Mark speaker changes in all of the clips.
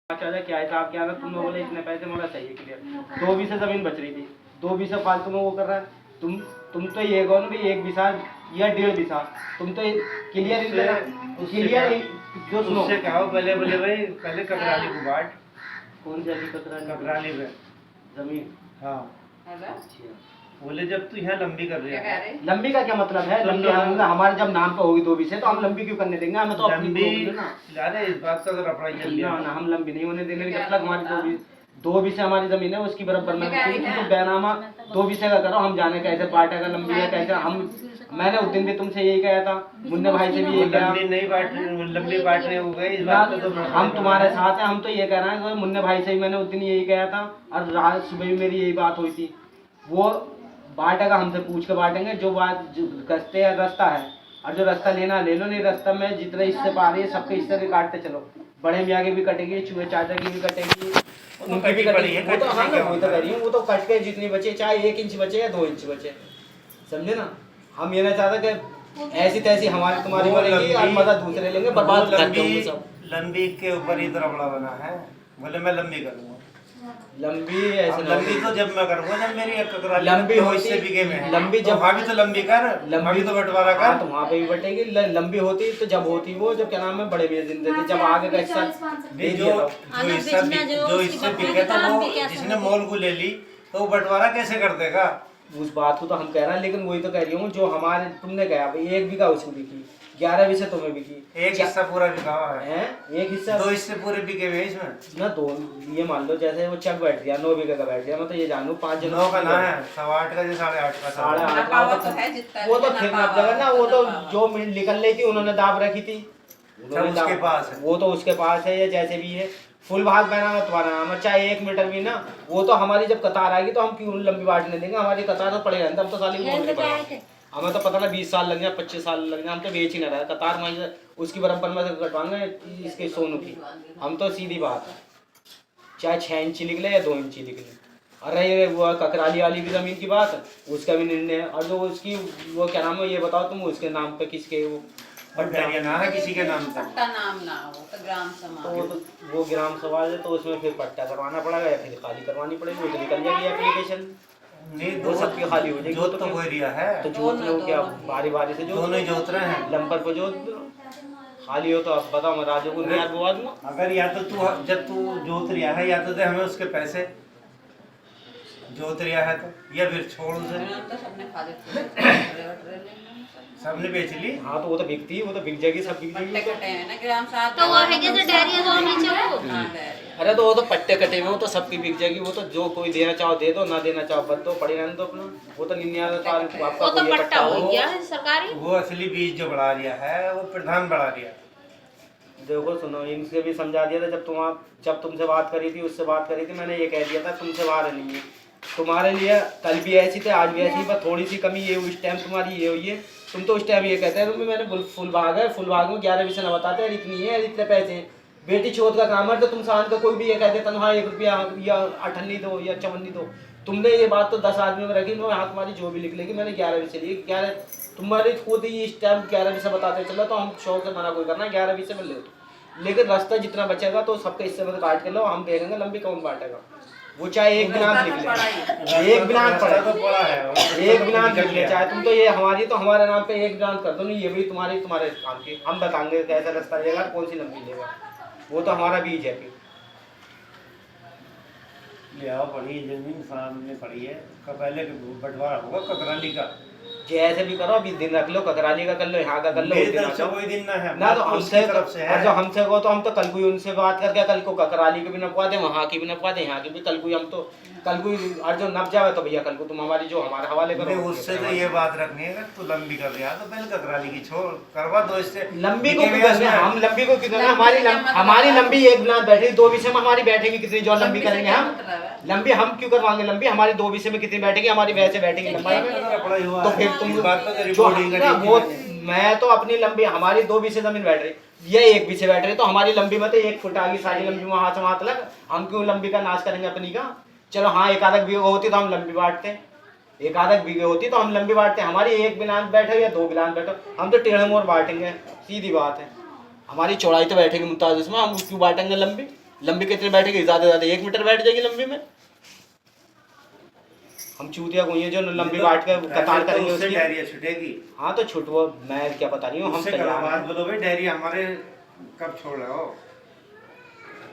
Speaker 1: चाचा क्या हिसाब क्या है, तुम लोग बोले इतने पैसे मुझे चाहिए क्लियर। 2 बीसे जमीन बच रही थी, 2 बीसे फालतू में वो कर रहा है। तुम तो ये कहो ना भाई 1 बीसा या 1.5 बीसा, तुम तो क्लियर क्लियर जो सुनो
Speaker 2: उससे कहो पहले बोले भाई पहले ककराली को बांट।
Speaker 1: कौन सी
Speaker 2: ककराली में
Speaker 1: जमीन?
Speaker 2: हाँ
Speaker 1: अच्छा
Speaker 2: बोले जब तू यहाँ लंबी कर रही है।
Speaker 1: लंबी का क्या मतलब है? लंबी हमारे जब नाम पे होगी 2 बीसे तो हम लंबी क्यों करने देंगे? हमें तो अपनी
Speaker 2: लंबी
Speaker 1: ना
Speaker 2: अरे इस बात का अगर अपना चल
Speaker 1: ना ना हम लंबी नहीं होने देंगे जब तक हमारी 2 बीसे हमारी जमीन है उसकी बराबर में तो बैनामा 2 बीसे का करो। हम जाने कैसे बांटेगा लंबी है कैसे हम। मैंने उस दिन भी तुमसे यही कहा था, मुन्ने भाई से भी यही कहा।
Speaker 2: लंबी बांटने हो गई इस बात को तो
Speaker 1: हम तुम्हारे साथ हैं, हम तो ये कह रहे हैं। मुन्ने भाई से भी मैंने उस दिन यही कहा था और रात सुबह भी मेरी यही बात हुई थी। वो बांटेगा हमसे पूछ के बांटेंगे। जो बात जो रास्ते है रास्ता है और जो रास्ता लेना ले लो, नहीं रास्ता में जितने हिस्से पा रही है सबके हिस्से के काटते चलो। बड़े मियाँ की भी कटेगी, चूहे चाचा की भी कटेगी, उनकी भी कटेगी। वो तो हाँ ना वही तो कह रही हूँ, वो तो कट के जितनी बचे चाहे 1 इंच बचे या 2 इंच बचे, समझे ना। हम ये ना चाहते कि ऐसी तैसी हमारी तुम्हारी बनेगी और मजा दूसरे लेंगे, बर्बाद कर देंगे सब।
Speaker 2: लंबी के ऊपर ही तरह बड़ा बना है, बोले मैं लंबी करूँगा।
Speaker 1: लंबी ऐसे
Speaker 2: लंबी तो जब मैं करूँगा जब मेरी ककराली
Speaker 1: लंबी होती
Speaker 2: से बीघे में
Speaker 1: लंबी जब
Speaker 2: वहाँ भी तो लंबी कर, लंबी तो बंटवारा कर।
Speaker 1: तो वहाँ पे भी बटेगी। लंबी होती तो जब होती वो जब क्या नाम है बड़े भैया जिंदे थे, जब आगे का हिस्सा
Speaker 2: जो हिस्से बिके तो वो जिसने मोल को ले ली तो वो बंटवारा कैसे कर देगा?
Speaker 1: उस बात को तो हम कह रहे हैं, लेकिन वही तो कह रही हूँ जो हमारे तुमने कहा भाई 1 बीघा उसको बिकी, 11 बीसे तुम्हें बिकी,
Speaker 2: एक हिस्सा पूरा बिका हुआ है।
Speaker 1: एक हिस्सा
Speaker 2: 2 हिस्से पूरे बिके हुए इसमें
Speaker 1: ना। 2 ये मान लो जैसे वो चक बैठ गया 9 बीघे का बैठ गया, मैं तो ये जानू 5 जन
Speaker 2: 9 का ना है 8.5 का, 8.5 का
Speaker 1: 8.5 वो तो फिर ना जगह ना, वो तो जो निकल रही थी उन्होंने दाब रखी थी,
Speaker 2: उसके पास है।
Speaker 1: वो तो उसके पास है या जैसे भी है फुल भाग बनाना तुम्हारा नाम है, चाहे 1 मीटर भी ना। वो तो हमारी जब कतार आएगी तो हम क्यों लंबी बांटने देंगे? हमारी कतार तो पड़े रहते, हम तो साली हमें तो पता ना 20 साल लग जाए 25 साल लग जाए, हम तो बेच ही ना रहे कतार वहीं उसकी बराबर में कटवाएंगे इसके सोनू की। हम तो सीधी बात है चाहे 6 इंची निकले या 2 इंची निकले। अरे ये वो ककराली वाली भी जमीन की बात है, उसका भी निर्णय है। और जो उसकी वो क्या नाम है ये बताओ तुम, उसके नाम पे किसके
Speaker 2: ना है किसी के नाम से
Speaker 3: नाम ना हो तो ग्राम समाज
Speaker 1: तो वो ग्राम समाज है, तो उसमें फिर पट्टा करवाना पड़ेगा या फिर खाली करवानी पड़ेगी। वो तो निकल जाएगी एप्लीकेशन,
Speaker 2: नहीं
Speaker 1: वो सबकी खाली हो जाएगी।
Speaker 2: जोत तो कोई रिया है
Speaker 1: तो जोत लो क्या बारी बारी से जोत,
Speaker 2: दोनों ही जोत रहे हैं।
Speaker 1: लंपर पर जोत खाली हो तो आप बताओ मैं राजू को नहीं बुआ दूंगा।
Speaker 2: अगर या तो तू जब तू जोत रिया है या तो दे हमें उसके पैसे जोत रिया है तो, या फिर छोड़ उसे।
Speaker 3: तो सबने खा लेते
Speaker 2: सबने बेच ली।
Speaker 1: हाँ तो वो तो बिकती है, वो तो बिक जाएगी, सब बिक
Speaker 3: पट्टे
Speaker 1: जाएगी।
Speaker 3: कटे हैं ना ग्राम साहब
Speaker 4: तो वो है जैसे डेयरी जो नीचे वो
Speaker 1: अरे तो वो तो पट्टे कटे हुए, वो तो सबकी बिक जाएगी। वो तो जो कोई देना चाहो दे दो, ना देना चाहो बद दो, पड़े रहने दो अपना। वो तो 99 साल आपका
Speaker 4: वो तो
Speaker 1: कोई
Speaker 4: पट्टा हो
Speaker 1: हो।
Speaker 4: गया है सरकारी।
Speaker 2: वो असली बीज जो बढ़ा रिया है वो प्रधान बढ़ा रिया।
Speaker 1: देखो सुनो, इनसे भी समझा दिया था जब तुमसे बात करी थी, उससे बात करी थी, मैंने ये कह दिया था तुमसे बाहर नहीं है। तुम्हारे लिए कल भी ऐसी थे आज भी ऐसी, पर थोड़ी सी कमी ये उस टाइम तुम्हारी ये हुई है। तुम तो उस टाइम ये कहते हैं मैंने फुल भाग है, फुल भाग में 11 विषय न बताते हैं इतनी है इतने पैसे हैं। बेटी चौथ का काम है तो तुम शान का कोई भी ये कह देता हाँ 1 रुपया या 58 दो या 54 दो। तुमने ये बात तो 10 आदमी में रखी, मैं यहाँ तुम्हारी जो भी लिख लेगी मैंने 11 विषय लिए। 11 तुम्हारी खुद ही इस टाइम 11 विषय बताते चलो तो हम शौक से मना कोई करना 11 विषय में ले दो, लेकिन रास्ता जितना बचेगा तो सबके हिस्से में काट के लो, हम देखेंगे लंबी कौन बांटेगा। वो चाहे 1 बिनान निकले, 1 बिनान पड़ा तो पड़ा है 1 बिनान निकले, चाहे तुम तो ये हमारी तो हमारे नाम पे 1 बिनान कर दो। नहीं ये भी तुम्हारे काम की, हम बताएंगे कैसा रास्ता लेगा कौन सी लंबी लेगा, वो तो हमारा बीज है। फिर
Speaker 2: ले आओ बड़ी जमीन सामने पड़ी है, पहले बंटवारा होगा ककराली का।
Speaker 1: जैसे भी करो, अभी दिन रख लो, ककराली का कर लो, यहाँ का कर लो।
Speaker 2: कोई दिन ना है
Speaker 1: ना तो हमसे
Speaker 2: तरफ से है।
Speaker 1: जो हमसे को तो हम तो कल को उनसे बात करके कल को ककराली के भी नपवा दे, वहाँ की भी नपवा दे, यहाँ की भी कल को हम तो कल को और जो नप जावे तो भैया कल को तुम हमारी जो हमारे हवाले करो।
Speaker 2: उससे तो ये बात रखनी है तू लंबी कर रहा तो पहले ककराली की छोड़ करवा दो इससे।
Speaker 1: लंबी को क्यों करना है? हम लंबी को क्यों करना? हमारी लंबी 1 बिनान बैठेगी, 2 विषय में हमारी बैठेगी कितनी जो लंबी करेंगे हम लंबी, हम क्यों करवाएंगे लंबी? हमारी 2 विषय में कितनी बैठेगी? हमारी वैसे बैठेगी लंबाई में। तो फिर तुम वो मैं तो अपनी लंबी हमारी 2 विषय जमीन बैठ रही, ये 1 विषय बैठ रही, तो हमारी लंबी में तो 1 फुट आगे सारी लंबी वहां से वहां तक, हम क्यों लंबी का नाश करेंगे अपनी का? चलो हाँ 1 आधा बीघा होती तो हम लंबी बांटते, 1 आधा बीघे होती तो हम लंबी बांटते। हमारी 1 बिनान बैठे या 2 बिनान बैठो, हम तो टेढ़े मोड़ बांटेंगे, सीधी बात है। हमारी चौड़ाई तो बैठेगी मुमताज, इसमें हम क्यों बांटेंगे लंबी?
Speaker 5: लंबी कितनी बैठेगी? ज्यादा से ज्यादा 1 मीटर बैठ जाएगी लंबी में।
Speaker 1: हम चूतिया को ये जो लंबी बाट के कतार करेंगे
Speaker 2: उससे
Speaker 1: उसकी।
Speaker 2: डायरिया छूटेगी।
Speaker 1: हाँ तो छुटवो, मैं क्या बता रही हूँ, हम
Speaker 2: उससे
Speaker 1: तैयार
Speaker 2: बात
Speaker 1: हैं।
Speaker 2: बोलो भाई, डायरिया हमारे कब छोड़ रहे हो?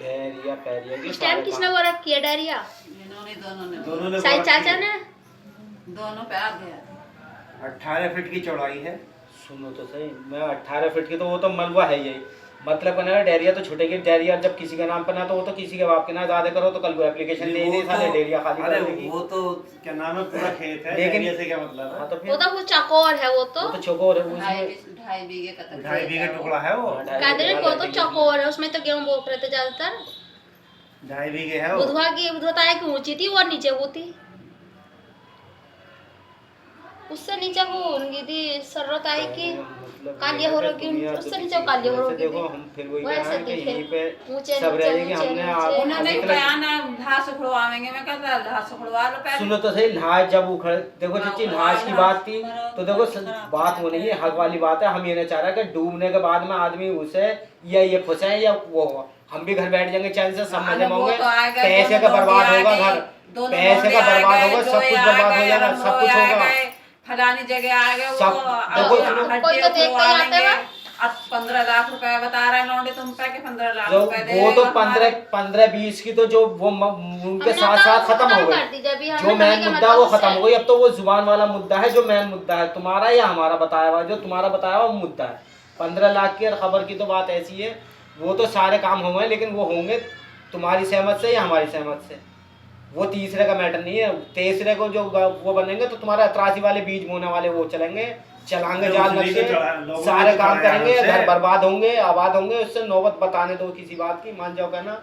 Speaker 1: डायरिया पैरिया की
Speaker 4: उस टाइम
Speaker 1: सारे
Speaker 4: किसने
Speaker 1: काम।
Speaker 4: वो रखी है डायरिया?
Speaker 3: इन्होंने दोनों ने
Speaker 2: दोनों ने
Speaker 4: साई
Speaker 2: बात
Speaker 4: चाचा
Speaker 2: की।
Speaker 4: ने?
Speaker 3: दोनों पे आ गया।
Speaker 2: 18 फीट की चौड़ाई है।
Speaker 1: सुनो तो सही, मैं 18 फीट की, तो वो तो मलबा है यही मतलब कहना है, डायरिया तो छूटेगी। डायरिया जब किसी के नाम पर ना, तो वो तो किसी के बाप के ना ज्यादा करो तो कल को एप्लीकेशन दे दे साले डायरिया खाली
Speaker 2: अरे
Speaker 1: कर देगी।
Speaker 2: वो तो क्या नाम है, पूरा खेत है,
Speaker 1: लेकिन-
Speaker 2: डायरिया से क्या मतलब
Speaker 1: हाँ
Speaker 2: है?
Speaker 1: तो
Speaker 4: वो
Speaker 1: फिर
Speaker 4: तो वो चकोर है, वो तो
Speaker 1: वो तो चौकोर है
Speaker 3: ढाई
Speaker 1: उसमें।
Speaker 3: 2.5 बीघे का तक
Speaker 2: 2.5 बीघे टुकड़ा है वो।
Speaker 1: हाँ, ढाई
Speaker 4: कहते हैं
Speaker 1: बीघा
Speaker 4: वो तो
Speaker 1: लगेगी।
Speaker 4: चकोर है, उसमें तो गेहूं बोक रहे थे ज्यादातर।
Speaker 2: 2.5 बीघे है वो।
Speaker 4: बुधवा की ऊंची थी और नीचे वो थी, उससे नीचे वो उनकी थी सररत आई की
Speaker 1: मतलब
Speaker 4: कालिया हो रही
Speaker 1: दुनिया
Speaker 4: उससे
Speaker 1: तो
Speaker 4: नीचे कालिया हो रही
Speaker 1: देखो हम फिर वही
Speaker 4: वो
Speaker 1: कहा
Speaker 4: ऐसे
Speaker 1: है कि
Speaker 4: दिखे।
Speaker 1: यहीं पे
Speaker 4: ऊंचे
Speaker 1: सब
Speaker 4: नीचे,
Speaker 1: रह जाएगी।
Speaker 4: ऊंचे
Speaker 1: हमने
Speaker 4: नीचे।
Speaker 3: उन्होंने
Speaker 1: जितना-
Speaker 3: कहा ना घास उखड़वाएंगे, मैं कहता घास उखड़वा लो पहले।
Speaker 1: सुनो तो सही, लाश जब उखड़, देखो चाची लाश की बात थी तो देखो बात वो नहीं है, हक वाली बात है। हम ये नहीं चाह रहे कि डूबने के बाद में आदमी उसे या ये फंसे या वो हो। हम भी घर बैठ जाएंगे चैन से, सब मजे में होंगे। पैसे का बर्बाद होगा घर, पैसे का बर्बाद होगा, सब कुछ बर्बाद हो जाएगा, सब कुछ होगा।
Speaker 3: फलानी जगह आ गए
Speaker 1: सब- देखो सुनो,
Speaker 4: कोई तो देख के आता है।
Speaker 3: अब 15 लाख रुपए बता रहे हैं लौंडे तुम पे के 15 लाख
Speaker 1: जो
Speaker 3: रुपए दे
Speaker 1: वो तो
Speaker 3: देगा हमारे।
Speaker 1: 15-20 की तो जो वो उनके
Speaker 4: हमने
Speaker 1: साथ
Speaker 4: तो
Speaker 1: साथ खत्म हो
Speaker 4: कर
Speaker 1: गई।
Speaker 4: दी जब भी हमने
Speaker 1: जो
Speaker 4: कहा
Speaker 1: मेन
Speaker 4: कि
Speaker 1: मुद्दा है वो
Speaker 4: मतलब
Speaker 1: खत्म हो गई। अब तो वो जुबान वाला मुद्दा है, जो मेन मुद्दा है तुम्हारा या हमारा बताया हुआ, जो तुम्हारा बताया हुआ मुद्दा है 15 लाख की। और खबर की तो बात ऐसी है, वो तो सारे काम होंगे, लेकिन वो होंगे तुम्हारी सहमत से या हमारी सहमत से। वो तीसरे का मैटर नहीं है। तीसरे को जो वो बनेंगे तो तुम्हारे 83 वाले बीज बोने वाले वो चलेंगे, चलाएंगे
Speaker 2: लोग
Speaker 1: जाल
Speaker 2: उसने
Speaker 1: नक्शे,
Speaker 2: तो लोगों ने
Speaker 1: सारे
Speaker 2: तो
Speaker 1: काम
Speaker 2: चढ़ाया
Speaker 1: करेंगे,
Speaker 2: हमसे।
Speaker 1: घर बर्बाद होंगे, आबाद होंगे। उससे नौबत बताने दो किसी बात की, मान जाओ कहना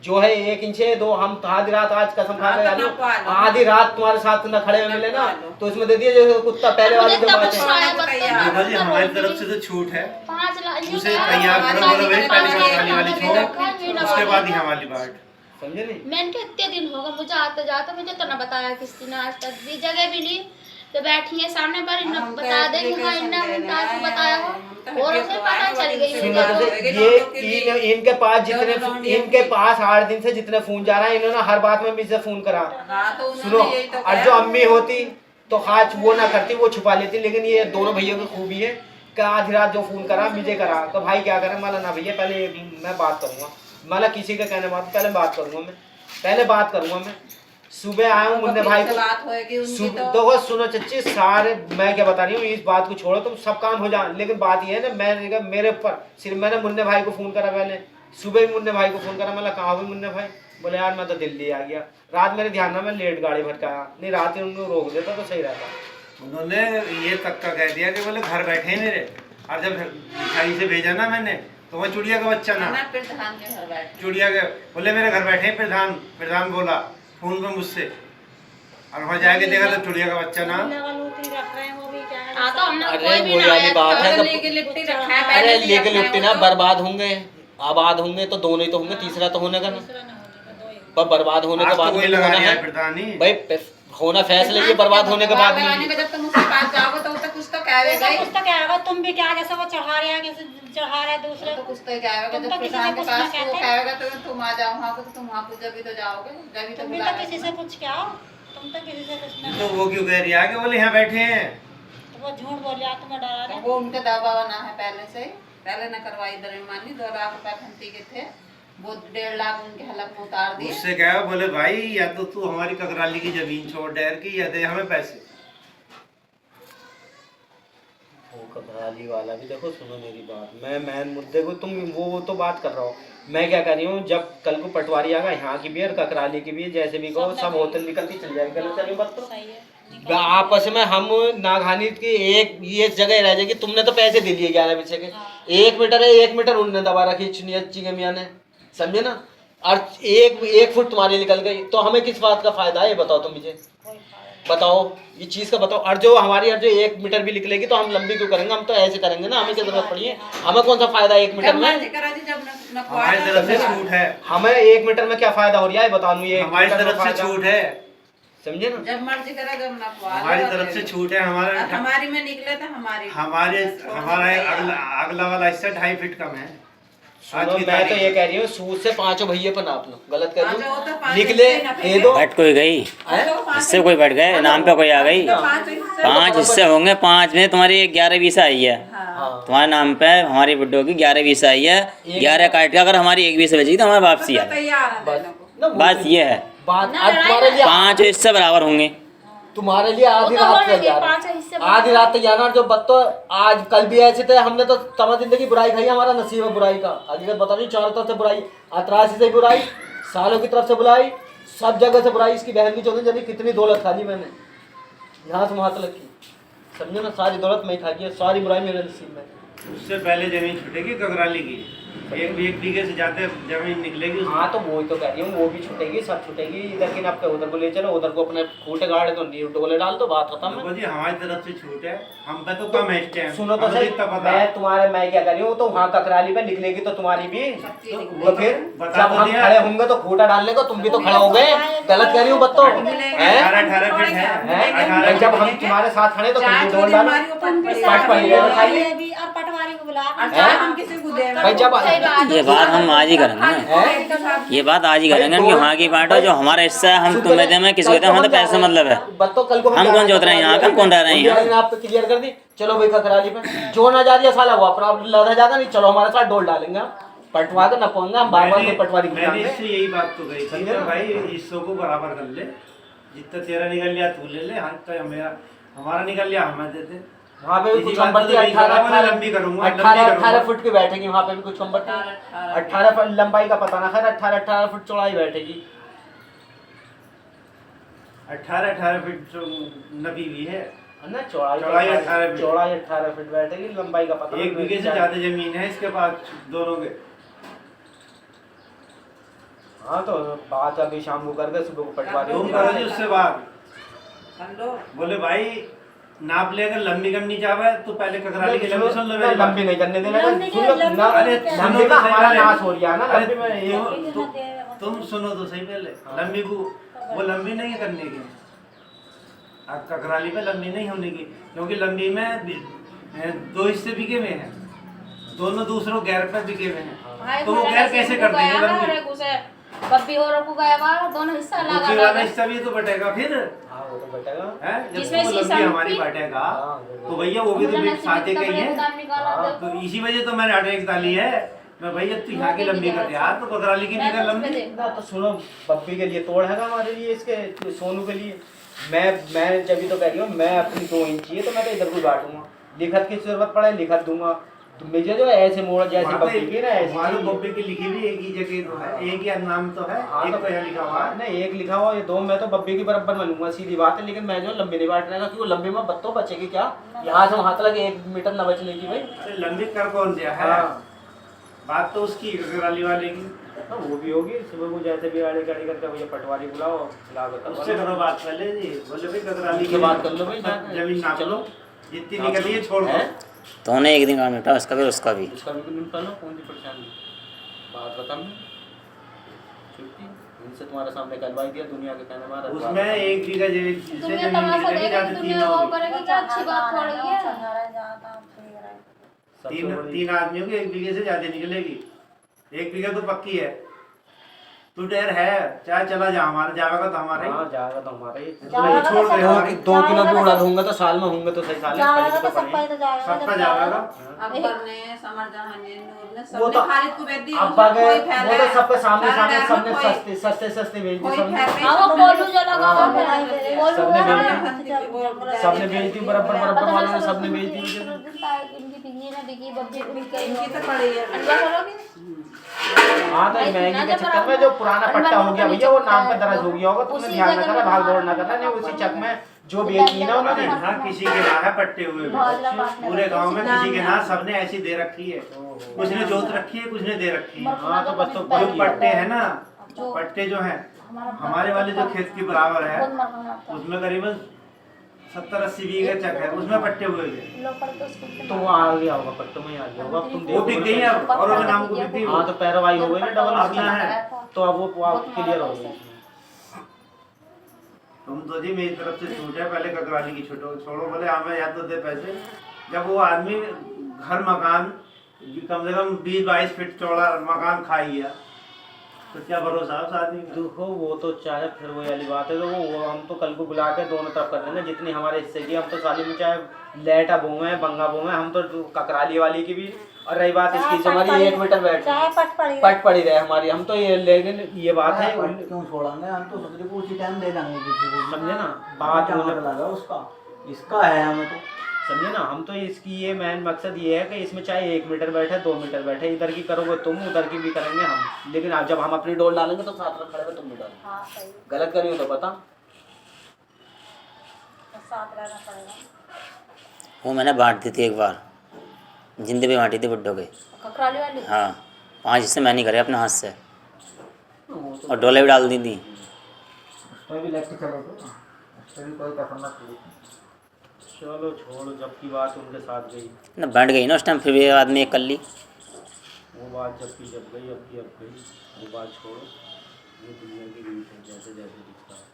Speaker 1: जो है 1 इंच है 2। हम आधी रात आज कसम खा के
Speaker 3: हाँ, तो
Speaker 1: जानो,
Speaker 3: नपवा लो।
Speaker 1: आधी रात तुम्हारे साथ न खड़े में मिले ना,
Speaker 3: नपवा लो।
Speaker 1: तो इसमें दे दिए जैसे कुत्ता पहले वाली जो
Speaker 4: मुझे
Speaker 1: बात
Speaker 4: तब
Speaker 1: है।
Speaker 4: साया
Speaker 3: तो
Speaker 4: बत्तख
Speaker 3: तैयार।
Speaker 2: देखो जी, हमारी तरफ से तो छूट है।
Speaker 4: 5 लाख
Speaker 2: उसे तैयार करो, बोलो भाई पहले सरकारी वाली छोड़, उसके बाद ही हमारी बात।
Speaker 1: समझे नहीं?
Speaker 4: मैंने कहा इतने दिन होगा मुझे आते जाते, मुझे तो ना बताया किसी ने आज तक भी, जगह भी ली तो बैठी है सामने पर इन्हें
Speaker 3: हम तो
Speaker 4: बता दे कि हाँ इन्हें
Speaker 3: application
Speaker 4: आपको
Speaker 3: देना
Speaker 4: बताया
Speaker 3: है,
Speaker 4: हो
Speaker 3: हम तो
Speaker 4: और
Speaker 3: हड्डियाँ
Speaker 4: उसे
Speaker 3: खुलवाएंगे,
Speaker 4: पता चल गई
Speaker 3: वो
Speaker 1: सुनो
Speaker 3: क्या
Speaker 1: तो
Speaker 3: होएगा,
Speaker 1: ये
Speaker 3: लौंडों के लिए।
Speaker 1: इनके पास जितने
Speaker 3: जो लौंडियों
Speaker 1: इनके
Speaker 3: के-
Speaker 1: पास 8 दिन से जितने फोन जा रहा है, इन्होंने हर बात में मुझसे फोन करा।
Speaker 3: हाँ, तो उन्होंने
Speaker 1: सुनो,
Speaker 3: यही तो
Speaker 1: और
Speaker 3: कहा।
Speaker 1: जो अम्मी होती तो खास वो ना करती, वो छुपा लेती। लेकिन ये दोनों भैया की खूबी है कि आधी रात जो फोन करा मुझे करा, तो भाई क्या करें, माला ना भैया पहले मैं बात करूंगा, माला किसी के कहने बाद पहले बात करूंगा मैं। सुबह आया हूँ मुन्ने भाई को,
Speaker 3: बात होएगी उनकी तो।
Speaker 1: देखो सुनो चच्ची, सारे मैं क्या बता रही हूँ, इस बात को छोड़ो, तुम सब काम हो जाए। लेकिन बात ये है ना, मैंने मेरे ऊपर सिर्फ मैंने मुन्ने भाई को फोन करा, पहले सुबह भी मुन्ने भाई को फोन करा। मैं कहा हुई मुन्ने भाई, बोले यार मैं तो दिल्ली आ गया। रात मेरे ध्यान में मैं लेट गाड़ी भटकाया, नहीं रात ही उनको रोक देता तो सही रहता।
Speaker 2: उन्होंने ये तक का कह दिया कि बोले घर बैठे मेरे, और जब मिठाई से भेजा ना मैंने, तो वह चुड़िया का बच्चा ना,
Speaker 3: मैं प्रधान के घर बैठ
Speaker 2: चुड़िया के बोले मेरे घर बैठे प्रधान बोला फोन पे मुझसे, और वहाँ जाके देखा तो चुड़िया का बच्चा ना।
Speaker 4: हाँ तो हमने
Speaker 5: अरे
Speaker 4: कोई भी
Speaker 5: वो
Speaker 4: ना
Speaker 5: वाली
Speaker 4: आया
Speaker 5: बात है
Speaker 3: तो
Speaker 5: कि
Speaker 3: लेके लिपटी रखा है,
Speaker 5: अरे
Speaker 3: पहले से
Speaker 5: लेके
Speaker 3: रखा है
Speaker 5: लिपटी
Speaker 3: वो
Speaker 5: ना
Speaker 3: तो।
Speaker 5: बर्बाद होंगे, आबाद होंगे तो दोनों ही तो होंगे, तीसरा तो होने का ना। पर बर्बाद होने के
Speaker 2: आज तो
Speaker 5: बाद
Speaker 2: वही
Speaker 5: में
Speaker 2: लगा
Speaker 5: होना
Speaker 2: दिया
Speaker 5: है
Speaker 2: है प्रधानी।
Speaker 5: भाई, होना फैसले ये बर्बाद होने के बाद
Speaker 3: लगाने
Speaker 5: में।
Speaker 3: का जब तुम उसके पास जाओगे तो उससे कुछ तो कहेगा ही।
Speaker 6: कुछ तो क्या होगा, तुम भी क्या जैसे वो चढ़ा रहे हैं, कैसे चढ़ा रहे हैं दूसरे
Speaker 3: तो कुछ तो कहेगा,
Speaker 6: तुम
Speaker 3: जब
Speaker 6: तो किसी
Speaker 3: प्रधान
Speaker 6: से
Speaker 3: के
Speaker 6: कुछ
Speaker 3: पास
Speaker 6: ना
Speaker 3: वो
Speaker 6: कहते।
Speaker 3: कहेगा तो तुम आ जाओ वहाँ को, तो तुम वहाँ को जब भी तो जाओगे, जब भी तो
Speaker 6: तुम भी तो
Speaker 3: बुलाएगा।
Speaker 6: किसी से कुछ क्या हो, तुम तो किसी से कुछ ना
Speaker 2: तो वो क्यों कह रही है कि बोले यहाँ बैठे हैं।
Speaker 6: तो वो झूठ बोल रहा, तुम्हें डरा
Speaker 3: तो
Speaker 6: रहे।
Speaker 3: वो उनके दवा बना है पहले से ही, पहले न करवाई दरमियानी 2 लाख रुपए खंती के थे, वो 1.5 लाख उनके हलक में उतार दिए।
Speaker 2: उससे क्या है, बोले भाई या तो तू हमारी ककराली की जमीन छोड़ डेर की, या दे हमें पैसे।
Speaker 1: वो ककराली वाला भी देखो, सुनो मेरी बात, मैं मुद्दे को तुम वो तो बात कर रहा हूँ, मैं क्या कर रही हूँ, जब कल को पटवारी आएगा यहाँ की भी और ककराली की भी, जैसे भी कहो सब होटल निकलती चल जाएगी। गलत चली बात तो
Speaker 6: सही है।
Speaker 5: आपस में हम नागहानी की एक ये जगह रह जाएगी। तुमने तो पैसे दे लिए 11 बच्चे के, 1 मीटर है, 1 मीटर उन्होंने दबा रखी चिंगी मियाँ ने, समझे ना। और एक फुट तुम्हारी निकल गई तो हमें किस बात का फायदा है, ये बताओ तुम मुझे, बताओ ये चीज का बताओ। और जो हमारी और जो 1 मीटर भी निकलेगी तो हम लंबी क्यों करेंगे, हम तो ऐसे करेंगे ना, हमें क्या जरूरत पड़ी है, हमें कौन सा फायदा 1 मीटर
Speaker 3: जब
Speaker 5: में।
Speaker 3: मर्जी करा दी, जब
Speaker 2: हमारी तरफ से छूट है,
Speaker 1: हमें 1 मीटर में क्या फायदा हो रहा है बता दूं, ये
Speaker 2: हमारी तरफ से छूट है,
Speaker 1: समझे ना।
Speaker 3: जब मर्जी करा जब नपवा लो।
Speaker 2: हमारी तरफ से छूट है।
Speaker 3: और हमारी में निकले तो हमारी
Speaker 2: हमारा अगला वाला हिस्सा 2.5 फीट कम है।
Speaker 5: सुनो
Speaker 2: की
Speaker 5: मैं तो
Speaker 2: तारीख
Speaker 5: ये कह रही हूँ सूद से पांचों भैया पर नाप लो, गलत कर रही
Speaker 3: पांचों होते,
Speaker 5: हूँ,
Speaker 3: पांच
Speaker 5: लिख ले
Speaker 3: हिस्से नपे
Speaker 5: दे दो।
Speaker 7: बट कोई गई, इससे कोई बढ़ गए, नाम पे कोई आ गई। पांच हिस्से होंगे, पांच में तुम्हारी 11-20 आई है
Speaker 5: हाँ
Speaker 7: तुम्हारे नाम पे, हमारी बुड्ढो की 11-20 आई है। 11 काट के अगर हमारी 1-20 बची तो हमारी वापसी है।
Speaker 3: तैयार है
Speaker 5: बस
Speaker 3: देने को।
Speaker 5: ना वो
Speaker 7: बात
Speaker 5: तो-
Speaker 7: ये है,
Speaker 5: बात
Speaker 4: ना
Speaker 5: आज
Speaker 4: लड़ाई
Speaker 5: तुम्हारे लिए
Speaker 7: पांच हिस्से बराबर होंगे।
Speaker 5: तुम्हारे लिए आधी
Speaker 4: वो तो
Speaker 5: रात
Speaker 4: बोलेंगे,
Speaker 5: तक जाना,
Speaker 4: पांच हिस्से
Speaker 5: आधी रात तक जाना। और जो बत्तो आज कल भी ऐसे थे, हमने तो तमाम जिंदगी बुराई खाई, हमारा नसीब है बुराई का। हकीकत बता रही, चारों तरफ से बुराई, अतरासी से बुराई, सालों की तरफ से बुराई, सब जगह से बुराई। इसकी बहन की चौधरी जानी कितनी दौलत खा ली मैंने, यहाँ से वहाँ तक की, समझे ना, सारी दौलत मैं खा गई, सारी बुराई मेरे नसीब में।
Speaker 2: उससे पहले जमीन छूटेगी गगराली की, एक बीघे से ज्यादा जमीन निकलेगी उसमें।
Speaker 5: हाँ तो वही तो कह रही हूँ, वो भी छूटेगी, सब छूटेगी। इधर की नाप के उधर को ले चलो, उधर को अपने खूटे गाड़ को नींव डोले डाल दो, बात खत्म है।
Speaker 2: देखो जी हमारी तरफ से छूट है, हम पे तो कम है इस टाइम।
Speaker 5: सुनो तो
Speaker 2: हमें
Speaker 5: सही,
Speaker 2: इतना पता है।
Speaker 5: मैं क्या कर रही हूँ, तो वहाँ ककराली पे निकलेगी तो तुम्हारी भी, तो फिर
Speaker 2: बता
Speaker 5: जब
Speaker 2: तो
Speaker 5: हम
Speaker 2: दिया।
Speaker 5: खड़े होंगे तो खूटा डालने को तुम भी तो खड़े हो गए। गलत कह रही हूँ बत्तो, हैं?
Speaker 2: 18 फीट है,
Speaker 5: हैं?
Speaker 2: 18
Speaker 5: जब हम तुम्हारे साथ खड़े तो तुम भी डोल डालो। पट पड़ी है,
Speaker 6: और
Speaker 5: खाली।
Speaker 6: ये भी और पटवारी को बुला
Speaker 3: और
Speaker 6: कर
Speaker 3: चाहे हम किसी को दे
Speaker 5: भाई जब
Speaker 4: सही बात
Speaker 7: ये बात हम आज ही करेंगे ना, ये बात आज ही करेंगे कि वहाँ की बांटो, जो हमारा हिस्सा है हम तुम्हें दें, मैं किसी को दें, हमें तो पैसे से मतलब है।
Speaker 5: बत्तो कल को
Speaker 7: हम कौन जोत रहे हैं यहाँ पे, हम कौन रह रहे हैं यहाँ?
Speaker 5: आप क्लियर कर दी, चलो भाई ककराली पे जो ना जा रही है साला वो अपना लड़ा जाता नहीं, चलो हमारे साथ डोल डालेंगे, हम पटवा दो न पोंगे, हम बार-बार कोई पटवारी की
Speaker 2: मैंने
Speaker 5: जान
Speaker 2: इससे यही बात तो कही थी कि भाई हिस्सों को बराबर कर ले, जितना तेरा निकल लिया तू ले ले, हमारा निकल लिया हमें दे दे।
Speaker 5: वहाँ पे भी
Speaker 2: इसी
Speaker 5: कुछ
Speaker 2: बात
Speaker 5: कम
Speaker 2: को
Speaker 5: बढ़ती
Speaker 2: तो
Speaker 5: है,
Speaker 2: नहीं करा, मैं लंबी करूंगा, लंबी
Speaker 5: 18
Speaker 2: करूंगा।
Speaker 5: फुट की बैठेगी, वहाँ पे भी कुछ कम बढ़ती है। 18 फुट लंबाई का पता ना, खैर 18 फुट चौड़ाई बैठेगी।
Speaker 2: 18 फीट नपी हुई है,
Speaker 5: ना चौड़ाई
Speaker 2: चौड़ाई 18 फीट।
Speaker 5: चौड़ाई 18 फुट बैठेगी, लंबाई का पता
Speaker 2: एक बीघे से ज्यादा जमीन है इसके पास दोनों के।
Speaker 5: हाँ तो बात अभी शाम को कर दे, सुबह को पटवारी
Speaker 2: तुम करो जी उससे बात, बोले भाई नाप ले, अगर लंबी करनी चाहे तो पहले ककराली की लंबी सुन लो मेरी बात।
Speaker 5: लंबी नहीं करने देना,
Speaker 6: लंबी
Speaker 5: सुन लो
Speaker 6: नहीं,
Speaker 5: ना,
Speaker 2: अरे
Speaker 5: लंबी का हमारा नाश हो रहा है ना,
Speaker 2: अरे
Speaker 5: लंबी में ये
Speaker 2: तुम सुनो तो सही पहले, लंबी को वो लंबी नहीं करने की, अब ककराली पे लंबी नहीं होने की, क्योंकि लंबी में 2 हिस्से बिके हुए हैं, दोनों दूसरों गैर पे बिके हुए हैं, तो वो गैर कैसे कर देंगे लंबी?
Speaker 4: बब्बी और को गया वाला दोनों हिस्सा लगा
Speaker 2: दूसरी वाला हिस्सा भी तो बटेगा फिर,
Speaker 5: हाँ वो तो बैठेगा।
Speaker 2: है जब
Speaker 4: जिसमें
Speaker 2: वो
Speaker 4: शीशम
Speaker 2: लंबी हमारी
Speaker 4: की-
Speaker 2: बटेगा,
Speaker 5: हाँ,
Speaker 2: तो भैया वो भी तो बिक साथे का ही है।
Speaker 5: हाँ,
Speaker 2: तो इसी वजह तो मैंने 8 डाली है, मैं भैया तू यहाँ की लंबी कर यार, तो ककराली की भी कर लंबी।
Speaker 5: ना तो सुनो, बब्बी के लिए तोड़ है हमारे लिए, इसके सोनू के लिए मैं जब भी तो कह रही हूँ, मैं अपनी 2 इंची है तो मैं तो इधर को बांटूंगा, लिखत की जरूरत पड़े लिखत दूंगा, तो मुझे जो ऐसे मोड़ जैसे बब्बी की ना ऐसी
Speaker 2: मालूम
Speaker 5: चाहिए।
Speaker 2: बब्बी की लिखी भी एक ही जगह तो है, एक ही नाम तो है,
Speaker 5: हाँ
Speaker 2: एक
Speaker 5: तो
Speaker 2: तो यहाँ लिखा हुआ है।
Speaker 5: नहीं एक लिखा हुआ, ये 2 मैं तो बब्बी की बराबर में लूंगा, सीधी बात है। लेकिन मैं जो लंबी नहीं बांटने का, क्योंकि लंबी में बत्तों बचेगी क्या, यहाँ से वहाँ तक 1 मीटर न बचने की भाई।
Speaker 2: अरे लंबी कर कौन दिया है,
Speaker 5: हाँ
Speaker 2: बात तो उसकी ककराली वाले की,
Speaker 5: हाँ, वो भी होगी। सुबह को जैसे भी आड़े गाड़ी करके भैया पटवारी बुलाओ, लागत
Speaker 2: उससे करो बात पहले जी, बोले भाई ककराली
Speaker 5: की बात कर लो भाई,
Speaker 2: जमीन नाप
Speaker 5: चलो
Speaker 2: लो, जितनी निकली है छोड़ दो।
Speaker 5: हैं?
Speaker 7: तो उन्हें एक दिन काम निपटा, उसका भी उसका भी।
Speaker 5: उसका भी निपटा लो, कौन सी परेशानी, बात बता मैं छुट्टी इनसे तुम्हारे सामने करवाई दिया, दुनिया के कहने मारा
Speaker 2: उसमें 1 बीघा जमीन से
Speaker 4: दुनिया
Speaker 2: जमीन
Speaker 4: तमाशा
Speaker 2: निकलेगी,
Speaker 4: देखेगी,
Speaker 2: ज्यादा
Speaker 4: दुनिया
Speaker 2: 3
Speaker 4: वो
Speaker 2: होगी।
Speaker 4: करेगी, क्या अच्छी बात हो रही है।
Speaker 5: सबसे
Speaker 2: तीन
Speaker 5: बड़ी-
Speaker 2: 3 आदमियों की 1 बीघे से ज्यादा निकलेगी, 1 बीघा तो पक्की है, तू डर है चाहे चला जा, हमारा जाएगा तो हमारा ही।
Speaker 5: हाँ जाएगा तो हमारा ही।
Speaker 6: जाएगा
Speaker 2: छोड़
Speaker 6: तो
Speaker 2: दे
Speaker 6: सब-
Speaker 2: हमारी।
Speaker 5: 2 किलो भी उड़ा दूंगा तो साल में होंगे तो सही साल है,
Speaker 6: जाएगा
Speaker 5: पहले
Speaker 6: तो
Speaker 5: तो
Speaker 6: सबका ही तो जाएगा,
Speaker 2: सबका
Speaker 6: जब
Speaker 2: जाएगा।
Speaker 3: अकबर ने, समर जहां ने, नूर ने,
Speaker 5: वो
Speaker 3: सबने
Speaker 5: तो
Speaker 3: खालिद को भेज दी,
Speaker 5: अब्बा
Speaker 3: उसमें
Speaker 5: के
Speaker 3: कोई
Speaker 5: वो
Speaker 3: फैला
Speaker 5: तो
Speaker 3: है।
Speaker 5: सबके सामने
Speaker 3: सारा
Speaker 5: सामने
Speaker 3: डर
Speaker 5: सबने
Speaker 3: में कोई-
Speaker 5: सस्ते भेज दी
Speaker 3: कोई
Speaker 5: सबने,
Speaker 3: फैल नहीं,
Speaker 4: हाँ वो
Speaker 3: सबने-
Speaker 4: कोलू जो लगा
Speaker 3: हाँ,
Speaker 4: हुआ है,
Speaker 3: सबने
Speaker 4: कोलू
Speaker 5: सबने
Speaker 4: वाला
Speaker 5: भेज
Speaker 4: है।
Speaker 3: दी।
Speaker 5: सबने भेज दी, बराबर बराबर वालों ने सबने भेज दी मुझे।
Speaker 4: इनकी बिकी ना बिकी, बब्बी को बिकी,
Speaker 3: इनकी तो पड़ी है।
Speaker 4: अंडा करोगे?
Speaker 5: हाँ तो महंगी के चक्कर में जो पुराना पट्टा हो गया भैया, वो नाम पे दर्ज हो गया होगा, तुमने
Speaker 4: उसी
Speaker 5: ध्यान
Speaker 4: जगह
Speaker 5: रखना,
Speaker 4: में
Speaker 5: भाग दौड़ ना
Speaker 4: हाँ,
Speaker 5: करना, नहीं उसी चक में जो
Speaker 4: तो
Speaker 5: बेची ना उन्होंने।
Speaker 2: हाँ किसी के ना है पट्टे हुए भी। पूरे गांव में किसी के ना, सबने ऐसी दे रखी है, कुछ ने जोत रखी है, कुछ ने दे रखी है।
Speaker 5: हाँ तो बस तो
Speaker 2: जो
Speaker 5: बाकी
Speaker 2: पट्टे हैं ना, पट्टे जो हैं हमारे वाले जो खेत के बराबर है, उसमें करीबन 70-80 बीघे चक है, उसमें पट्टे हुए थे,
Speaker 5: तो वो आ गया होगा, पट्टों में ही आ गया होगा, अब तुम
Speaker 2: वो
Speaker 5: देखो
Speaker 2: बिक गई है अब, और वो नाम को बिक गई वो।
Speaker 5: हाँ तो पैरवाई हो गई ना डबल
Speaker 2: अपना है।
Speaker 5: तो अब वो क्लियर हो गई।
Speaker 2: तुम तो जी मेरी तरफ से छूट है, पहले ककराली की छोड़ो, बोले हमें या तो दे पैसे, जब वो आदमी घर मकान ये कम से कम 20-22 फीट चौड़ा मकान खा ही गया, तो क्या भरोसा है उस आदमी का।
Speaker 1: देखो वो तो चाहे फिर वही वाली बात है, तो वो हम तो कल को बुला के दोनों तरफ कर लेंगे जितनी हमारे हिस्से की। हम तो साली में चाहे लेटा बोए हैं बंगा बोए हैं, हम तो ककराली वाली की भी। और रही बात इसकी हमारी 1 मीटर बैठ
Speaker 6: चाहे
Speaker 1: पट पड़ी रहे हमारी, हम तो ये, लेकिन ये बात है
Speaker 8: क्यों छोड़ेंगे हम, तो सोच रहे को उसी टाइम दे देंगे किसी को,
Speaker 1: समझे ना बात
Speaker 8: क्या
Speaker 1: होने
Speaker 8: मतलब है उसका, इसका है हमें तो।
Speaker 1: समझे ना। हम तो इसकी ये मेन मकसद ये है कि इसमें चाहे 1 मीटर बैठे 2 मीटर बैठे, इधर की करोगे तुम उधर की भी करेंगे हम, लेकिन अब जब हम अपनी डोल डालेंगे तो साथ में खड़े हुए तुम भी डालो।
Speaker 6: हाँ सही,
Speaker 1: गलत करियो तो बता।
Speaker 6: तो साथ रहना पड़ेगा।
Speaker 7: वो मैंने बांट दी थी एक बार, जिंदे भी बांटी थी बुड्ढों के।
Speaker 4: ककराली वाली
Speaker 7: हाँ 5 हिस्से मैंने करे अपने हाथ से, और डोले भी डाल दी थी।
Speaker 8: उसमें भी लेके चलो तो उससे भी कोई कसम मत लो।
Speaker 1: चलो छोड़ो, जब की बात उनके साथ गई
Speaker 7: ना बैठ गई ना उस टाइम, फिर भी आदमी एक कर ली।
Speaker 1: वो बात जब की जब गई, अब की अब गई, वो बात छोड़ो। ये दुनिया की रीत है, जैसे जैसे दिखता है।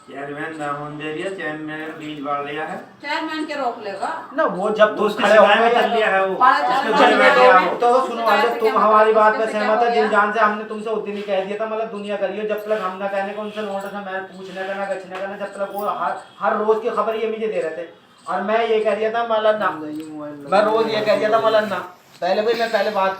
Speaker 2: चेयरमैन रामन दे दिया, चेयरमैन बीज बाढ़ लिया है
Speaker 3: चेयरमैन के रोक लेगा
Speaker 1: ना वो जब तुम
Speaker 2: उसके
Speaker 1: खड़े हो
Speaker 2: सिवाय में
Speaker 1: गए
Speaker 2: चल लिया है वो,
Speaker 3: बारह
Speaker 2: उसके
Speaker 3: चल
Speaker 2: बड़े
Speaker 3: लिया
Speaker 2: बैठे
Speaker 3: है।
Speaker 2: आप।
Speaker 1: तो सुनो, अगर तुम हमारी बात में
Speaker 3: उसके
Speaker 1: सहमत
Speaker 3: क्या
Speaker 1: है, जिन
Speaker 3: हो
Speaker 1: जान से हमने तुमसे उस दिन ही कह दिया था, मतलब दुनिया करियो, जब तक हम ना कहने को उनसे नोटिस है, मैं पूछने का ना गछने का ना, जब तक वो हर रोज की खबर ये मुझे दे रहे थे। और मैं ये कह दिया था मतलब ना, मैं रोज ये कह दिया था मतलब ना, पहले भाई मैं पहले बात